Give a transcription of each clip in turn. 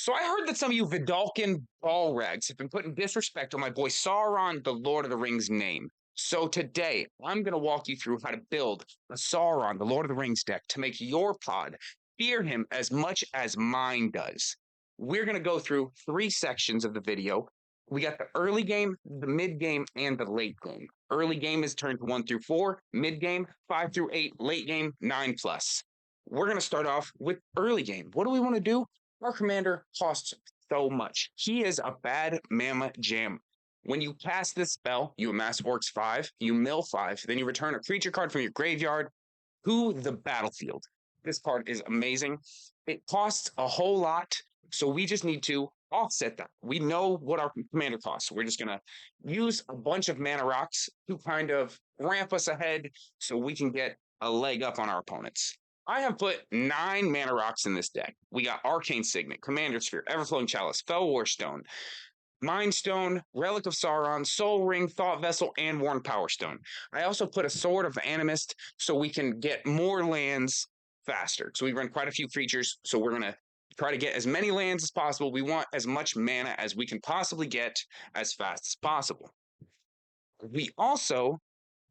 So I heard that some of you Vidalcan ball rags have been putting disrespect on my boy Sauron, the Lord of the Rings name. So today, I'm going to walk you through how to build a Sauron, the Lord of the Rings deck to make your pod fear him as much as mine does. We're going to go through 3 sections of the video. We got the early game, the mid game, and the late game. Early game is turns 1 through 4, mid game 5 through 8, late game 9 plus. We're going to start off with early game. What do we want to do? Our commander costs so much. He is a bad mamma jam. When you cast this spell, you amass Orcs 5, you mill 5, then you return a creature card from your graveyard to the battlefield. This card is amazing. It costs a whole lot, so we just need to offset that. We know what our commander costs. We're just going to use a bunch of mana rocks to kind of ramp us ahead so we can get a leg up on our opponents. I have put 9 mana rocks in this deck. We got Arcane Signet, Commander Sphere, Everflowing Chalice, Fell War Stone, Mind Stone, Relic of Sauron, Soul Ring, Thought Vessel, and Worn Power Stone. I also put a Sword of Animist so we can get more lands faster. So we run quite a few creatures, so we're going to try to get as many lands as possible. We want as much mana as we can possibly get as fast as possible. We also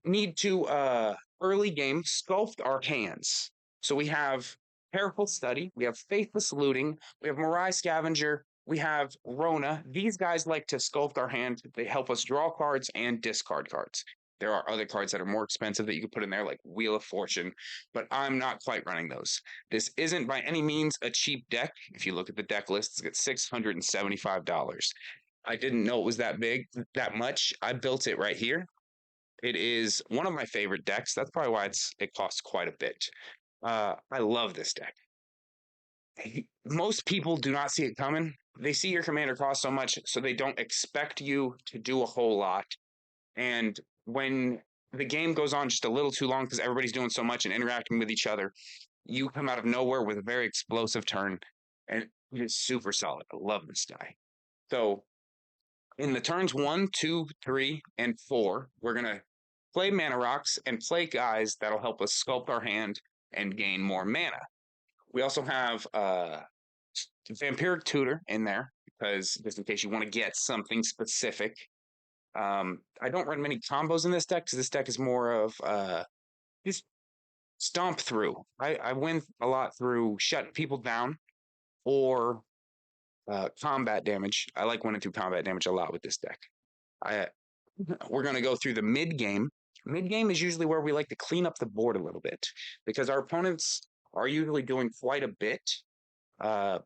need to early game sculpt our hands. So we have Careful Study, we have Faithless Looting, we have Mirai Scavenger, we have Rona. These guys like to sculpt our hand. They help us draw cards and discard cards. There are other cards that are more expensive that you can put in there, like Wheel of Fortune, but I'm not quite running those. This isn't by any means a cheap deck. If you look at the deck list, it's got $675. I didn't know it was that big, that much. I built it right here. It is one of my favorite decks. That's probably why it costs quite a bit. I love this deck. Most people do not see it coming. They see your commander cost so much, so they don't expect you to do a whole lot. And when the game goes on just a little too long because everybody's doing so much and interacting with each other, you come out of nowhere with a very explosive turn, and it is super solid. I love this guy. So in the turns 1, 2, 3, and 4, we're going to play mana rocks and play guys that'll help us sculpt our hand and gain more mana. We also have Vampiric Tutor in there, because just in case you want to get something specific. I don't run many combos in this deck, because this deck is more of just stomp through. I win a lot through shutting people down or combat damage. I like winning through combat damage a lot with this deck. We're going to go through the mid game. Mid game is usually where we like to clean up the board a little bit, because our opponents are usually doing quite a bit.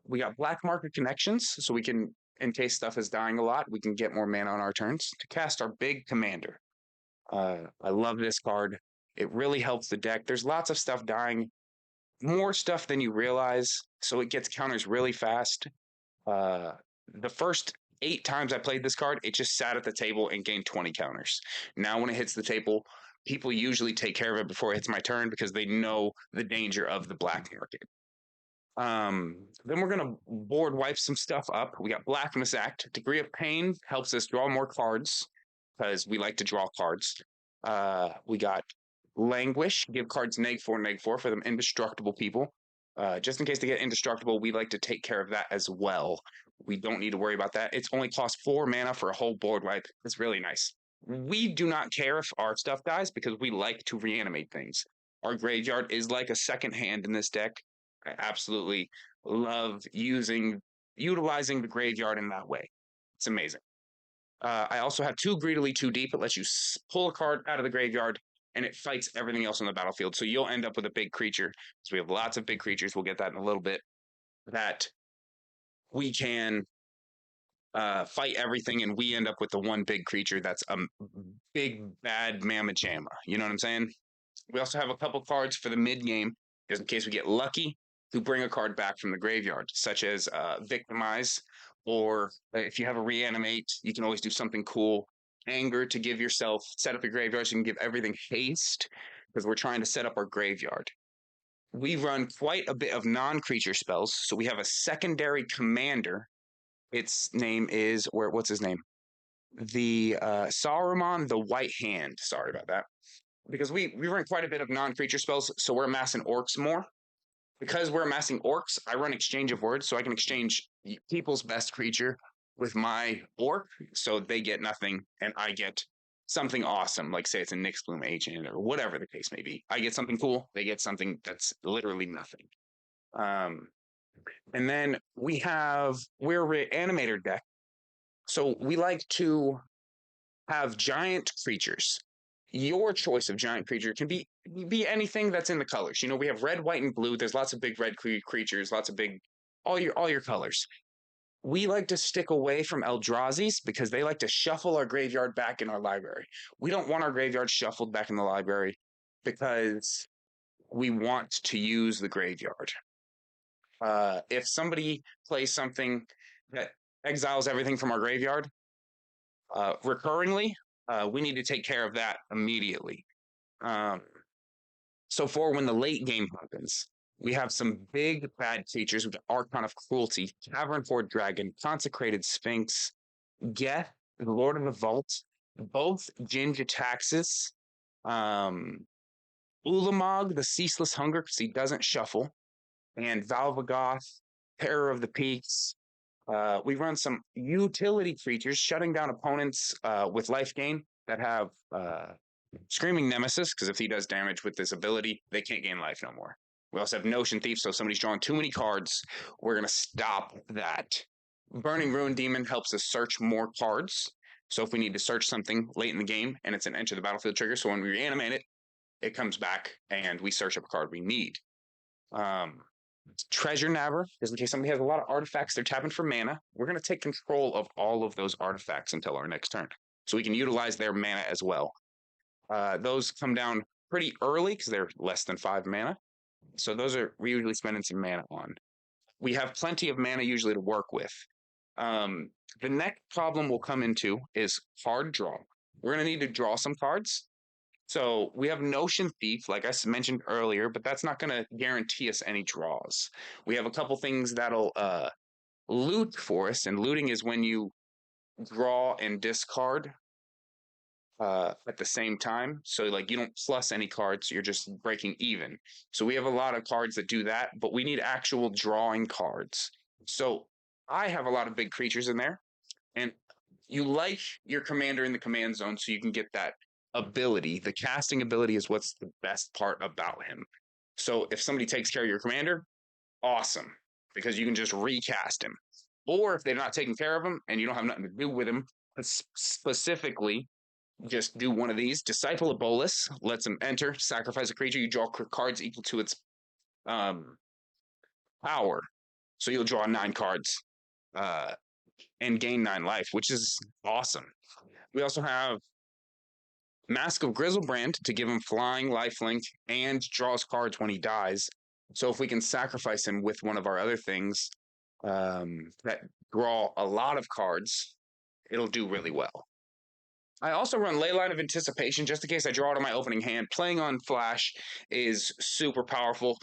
We got Black Market Connections, so we can, in case stuff is dying a lot, we can get more mana on our turns to cast our big commander. I love this card. It really helps the deck. There's lots of stuff dying, more stuff than you realize, so it gets counters really fast. The first 8 times I played this card, it just sat at the table and gained 20 counters. Now when it hits the table, people usually take care of it before it hits my turn because they know the danger of the black market. Then we're going to board wipe some stuff up. We got Blackness Act. Degree of Pain helps us draw more cards because we like to draw cards. We got Languish. Give cards -4/-4 for them indestructible people. Just in case they get indestructible, we like to take care of that as well. We don't need to worry about that. It's only cost 4 mana for a whole board wipe. It's really nice. We do not care if our stuff dies because we like to reanimate things. Our graveyard is like a second hand in this deck. I absolutely love utilizing the graveyard in that way. It's amazing. I also have 2 Greedily Too Deep. It lets you pull a card out of the graveyard, and it fights everything else on the battlefield. So you'll end up with a big creature. So we have lots of big creatures. We'll get that in a little bit. That we can fight everything, and we end up with the one big creature that's a big, bad mamma jamma. You know what I'm saying? We also have a couple cards for the mid-game, just in case we get lucky, to bring a card back from the graveyard, such as Victimize, or if you have a Reanimate, you can always do something cool. Anger to give yourself, set up your graveyard so you can give everything haste, because we're trying to set up our graveyard. We run quite a bit of non-creature spells, so we have a secondary commander. Its name is, what's his name? The Saruman the White Hand. Sorry about that. Because we run quite a bit of non-creature spells, so we're amassing orcs more. Because we're amassing orcs, I run exchange of words, so I can exchange people's best creature with my orc, so they get nothing, and I get something awesome, like say it's a Nyxbloom agent or whatever the case may be. I get something cool, they get something that's literally nothing. Um, and then we're an animator deck, so we like to have giant creatures. Your choice of giant creature can be anything that's in the colors. You know, we have red, white, and blue. There's lots of big red creatures, lots of big all your colors. We like to stick away from Eldrazi's because they like to shuffle our graveyard back in our library. We don't want our graveyard shuffled back in the library because we want to use the graveyard. If somebody plays something that exiles everything from our graveyard recurringly, we need to take care of that immediately. Um, so for when the late game happens, we have some big bad creatures with Archon of Cruelty, Cavern Horde Dragon, Consecrated Sphinx, Geth, the Lord of the Vault, both Jin-Jitaxis, um, Ulamog, the Ceaseless Hunger, because he doesn't shuffle, and Valvagoth, Terror of the Peaks. We run some utility creatures, shutting down opponents with life gain that have Screaming Nemesis, because if he does damage with this ability, they can't gain life no more. We also have Notion Thief, so if somebody's drawing too many cards, we're going to stop that. Burning Ruin Demon helps us search more cards. So if we need to search something late in the game and it's an enter the battlefield trigger, so when we reanimate it, it comes back and we search up a card we need. Treasure Nabber, just in case somebody has a lot of artifacts they're tapping for mana, we're going to take control of all of those artifacts until our next turn. So we can utilize their mana as well. Those come down pretty early because they're less than 5 mana. So those are we usually spending some mana on. We have plenty of mana usually to work with. The next problem we'll come into is card draw. We're going to need to draw some cards. So we have Notion Thief, like I mentioned earlier, but that's not going to guarantee us any draws. We have a couple things that'll loot for us, and looting is when you draw and discard at the same time. So like you don't plus any cards, you're just breaking even. So we have a lot of cards that do that, but we need actual drawing cards. So I have a lot of big creatures in there, and you like your commander in the command zone so you can get that ability. The casting ability is what's the best part about him. So if somebody takes care of your commander, awesome, because you can just recast him. Or if they're not taking care of him and you don't have nothing to do with him, specifically, just do one of these. Disciple of Bolus lets him enter, sacrifice a creature. You draw cards equal to its power. So you'll draw 9 cards and gain 9 life, which is awesome. We also have Mask of Grizzlebrand to give him flying, lifelink, and draws cards when he dies. So if we can sacrifice him with one of our other things that draw a lot of cards, it'll do really well. I also run Leyline of Anticipation just in case I draw it on my opening hand. Playing on Flash is super powerful.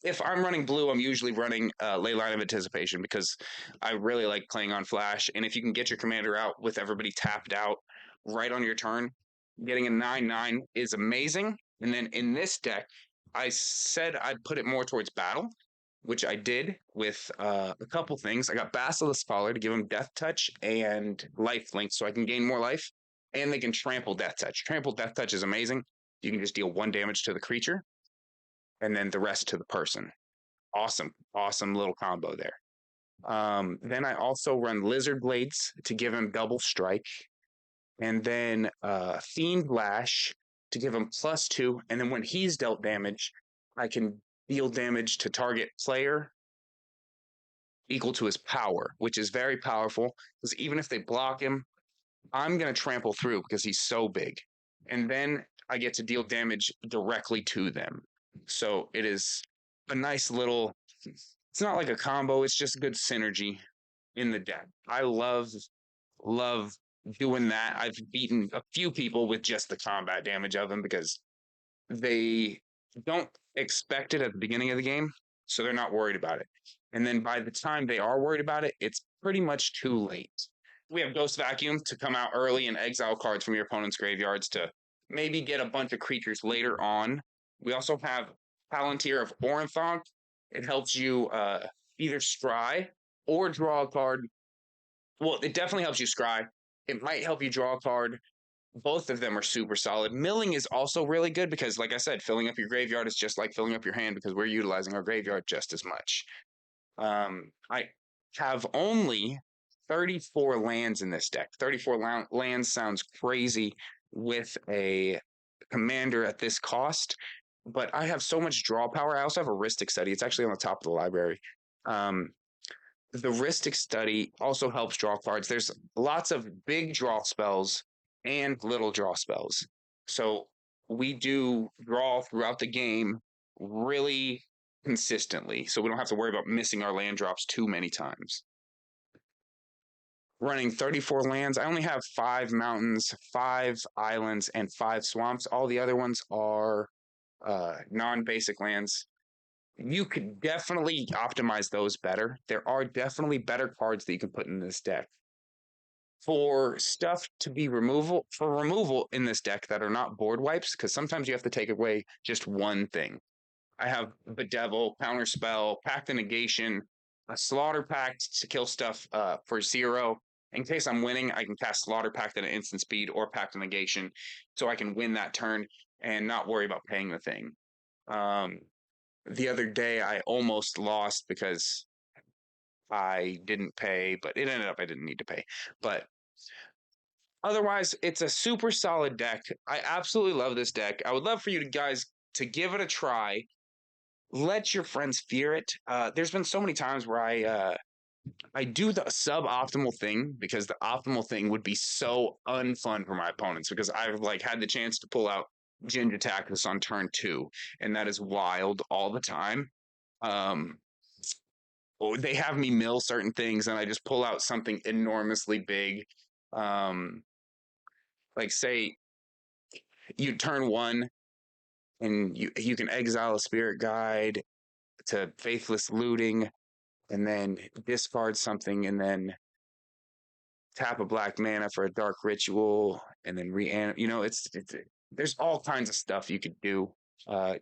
If I'm running blue, I'm usually running Leyline of Anticipation because I really like playing on Flash. And if you can get your commander out with everybody tapped out right on your turn, getting a 9/9 is amazing. And then in this deck, I said I'd put it more towards battle, which I did with a couple things. I got Basilisk Scholar to give him Death Touch and Life Link so I can gain more life. And they can Trample Death Touch. Trample Death Touch is amazing. You can just deal 1 damage to the creature and then the rest to the person. Awesome little combo there. Then I also run Lizard Blades to give him double strike. And then Fiend Lash to give him +2. And then when he's dealt damage, I can deal damage to target player equal to his power, which is very powerful because even if they block him, I'm going to trample through because he's so big. And then I get to deal damage directly to them. So it is a nice little, it's not like a combo, it's just good synergy in the deck. I love doing that. I've beaten a few people with just the combat damage of them because they don't expect it at the beginning of the game, so they're not worried about it. And then by the time they are worried about it, it's pretty much too late. We have Ghost Vacuum to come out early and exile cards from your opponent's graveyards to maybe get a bunch of creatures later on. We also have Palantir of Ornthonk It helps you either scry or draw a card. Well, it definitely helps you scry. It might help you draw a card. Both of them are super solid. Milling is also really good because, like I said, filling up your graveyard is just like filling up your hand because we're utilizing our graveyard just as much. I have only 34 lands in this deck. 34 lands sounds crazy with a commander at this cost, but I have so much draw power. I also have a Rhystic Study. It's actually on the top of the library. Um, the Rhystic Study also helps draw cards. There's lots of big draw spells and little draw spells. So we do draw throughout the game really consistently. So we don't have to worry about missing our land drops too many times. Running 34 lands, I only have 5 mountains, 5 islands, and 5 swamps. All the other ones are non-basic lands. You could definitely optimize those better. There are definitely better cards that you can put in this deck. For stuff to be removal in this deck that are not board wipes, because sometimes you have to take away just one thing. I have Bedevil, Counterspell, Pact of Negation, a Slaughter Pact to kill stuff for 0. In case I'm winning, I can cast Slaughter Pact at an instant speed or Pact of Negation, so I can win that turn and not worry about paying the thing. The other day, I almost lost because I didn't pay, but it ended up I didn't need to pay. But otherwise, it's a super solid deck. I absolutely love this deck. I would love for you guys to give it a try. Let your friends fear it. There's been so many times where I do the suboptimal thing because the optimal thing would be so unfun for my opponents because I've like had the chance to pull out Ginger Tactus on turn 2, and that is wild all the time. Um, they have me mill certain things, and I just pull out something enormously big. Um, like say you turn 1 and you can exile a spirit guide to faithless looting and then discard something and then tap a black mana for a dark ritual and then it's there's all kinds of stuff you could do.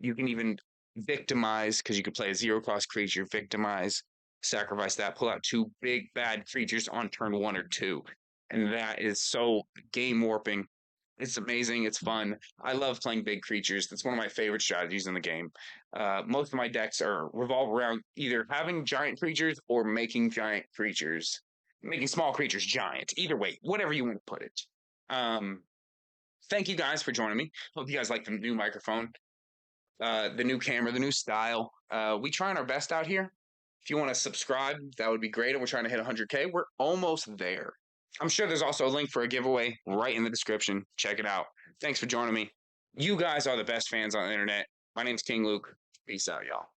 You can even victimize because you could play a 0 cost creature, victimize, sacrifice that, pull out 2 big bad creatures on turn 1 or 2, and that is so game warping. It's amazing. It's fun. I love playing big creatures. That's one of my favorite strategies in the game. Most of my decks are revolve around either having giant creatures or making giant creatures, making small creatures giant. Either way, whatever you want to put it. Um, Thank you guys for joining me. Hope you guys like the new microphone, the new camera, the new style. We trying our best out here. If you want to subscribe, that would be great. And we're trying to hit 100K. We're almost there. I'm sure there's also a link for a giveaway right in the description. Check it out. Thanks for joining me. You guys are the best fans on the internet. My name's King Luke. Peace out, y'all.